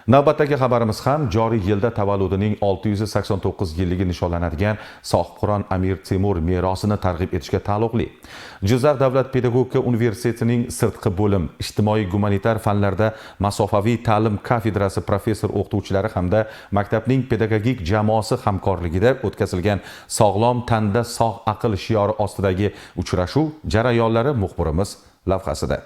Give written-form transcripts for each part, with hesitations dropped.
Navbatdagi xabarimiz ham joriy yilda tavalludining 689 yilligi nishonlanadigan Sohibqiron Amir Temur merosini targ'ib etishga taalluqli. Jizzax davlat pedagogika universitetining sirtqi bo'lim ijtimoiy gumanitar fanlarda masofaviy ta'lim kafedrasi professor o'qituvchilari hamda maktabning pedagogik jamoasi hamkorligida o'tkazilgan sog'lom tanda sog' aql shiori ostidagi uchrashuv jarayonlari muxbirimiz lavhasida.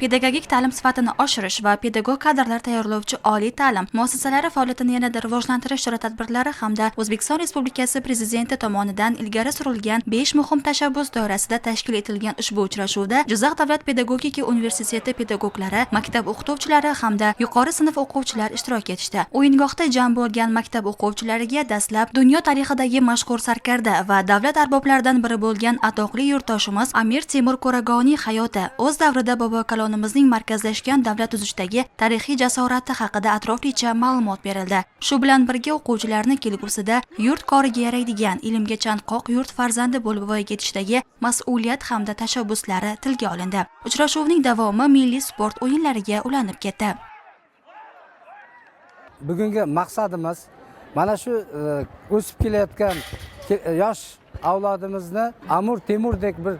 Pedagogik ta'lim sifatini oshirish va pedagog kadrlar tayyorlovchi oliy ta'lim muassasalari faoliyatini yanada rivojlantirish chora-tadbirlari hamda O'zbekiston Respublikasi Prezidenti tomonidan ilgari surilgan 5 muhim tashabbus doirasida tashkil etilgan ushbu uchrashuvda Jizzax davlat pedagogika universiteti pedagoglari, maktab o'qituvchilari hamda yuqori sinf o'quvchilari ishtirok etishdi. O'yingohda jam bo'lgan maktab o'quvchilariga dastlab dunyo tarixidagi mashhur sarkarda va davlat arboblaridan biri bo'lgan atoqli yurtdoshimiz Amir Temur Qo'rag'oniy hayoti, o'z davrida bobo imizning markazlashgan davlat tuzishdagi tarixiy jasorati haqida atroflicha ma'lumot berildi. Shu bilan birga o'quvchilarni kelgusida yurt koriga yaraydigan, ilmga chanqoq yurt farzandi bo'lib voyaga yetishdagi mas'uliyat hamda tashabbuslari tilga olindi. Uchrashuvning davomi milliy sport o'yinlariga ulanib ketdi. Bugungi maqsadimiz mana shu o'sib kelayotgan yosh avlodimizni Amir Temurdek bir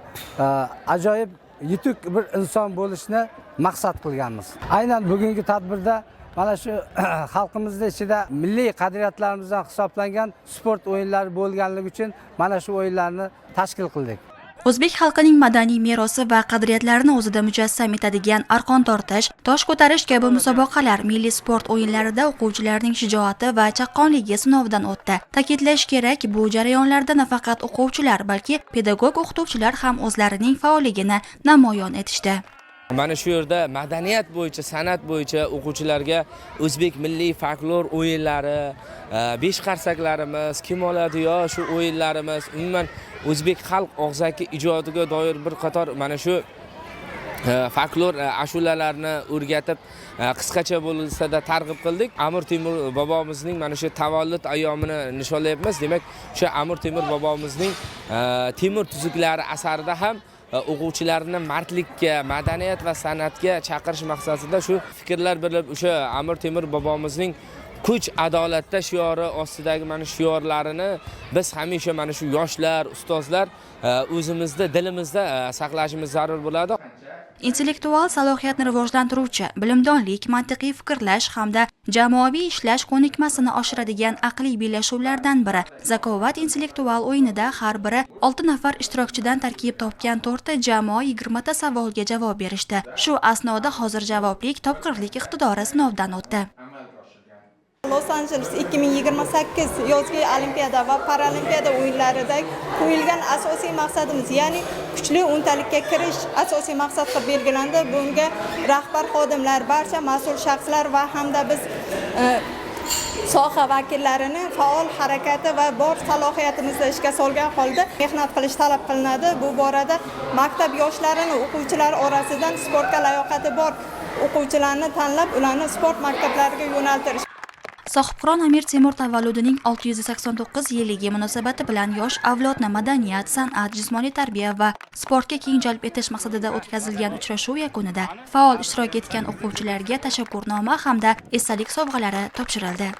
ajoyib yutuq bir inson bo'lishni maqsad qilganmiz. Aynan bugungi tadbirda mana shu xalqimizning ichida milliy qadriyatlarimizdan hisoblangan sport o'yinlari bo'lganligi uchun mana shu o'yinlarni tashkil qildik. O'zbek xalqining madaniy merosi va qadriyatlarini o'zida mujassam etadigan arqon tortish, tosh ko'tarish kabi musobaqalar milliy sport o'yinlarida o'quvchilarning shijoati va chaqqonligi sinovdan o'tdi. Ta'kidlash kerak, bu jarayonlarda nafaqat o'quvchilar, balki pedagog o'qituvchilar ham o'zlarining faolligini namoyon etishdi. Mana shu yerda madaniyat bo'yicha, san'at bo'yicha o'quvchilarga o'zbek milliy folklor o'yinlari, besh qarsaklarimiz, kim oladi yo shu o'yinlarimiz, umuman o'zbek xalq og'zaki ijodiga doir bir qator mana shu folklor ashulalarni o'rgatib, qisqacha bo'lsa-da targ'ib qildik. Amir Temur bobomizning mana shu tavallud ayyomini nishonlayapmiz. Demak, shu Amir Temur bobomizning Temur tuzuklari asarida ham o'quvchilarni mardlikka, madaniyat va san'atga chaqirish maqsadida shu fikrlar berilib, o'sha Amir Temur bobomizning kuch adolatda shiori ostidagi mana shiorlarini biz hamisha mana shu yoshlar, ustozlar o'zimizda, dilimizda saqlashimiz zarur bo'ladi. Intellektual salohiyatni rivojlantiruvchi, bilimdonlik, mantiqiy fikrlash hamda jamoaviy ishlash ko'nikmasini oshiradigan aqliy bellashuvlardan biri. Zakovat intellektual o'yinida har biri 6 nafar ishtirokchidan tarkib topgan 4 ta jamoa 20 ta savolga javob berishdi. Shu asnoda hozir javoblik, topqirlik iqtidori sinovdan o'tdi. Los Angeles 2028 yozgi olimpiada va paralimpiada o'yinlarida qo'yilgan asosiy maqsadimiz, ya'ni kuchli o'ntalikka kirish asosiy maqsad qilib belgilandi. Bunga rahbar xodimlar, barcha mas'ul shaxslar va hamda biz soha vakillarini faol harakati va bor salohiyatimizni ishga solgan holda mehnat qilish talab qilinadi. Bu borada maktab yoshlarini o'quvchilar orasidan sportga layoqati bor o'quvchilarni tanlab, ularni sport maktablariga yo'naltirish. Sohibqiron Amir Temur tavalludining 689 yilligi munosabati bilan yosh avlodni madaniyat, san'at, jismoniy tarbiya va sportga keng jalb etish maqsadida o'tkazilgan uchrashuv yakunida faol ishtirok etgan o'quvchilarga tashakkurnoma hamda esdalik sovg'alari topshirildi.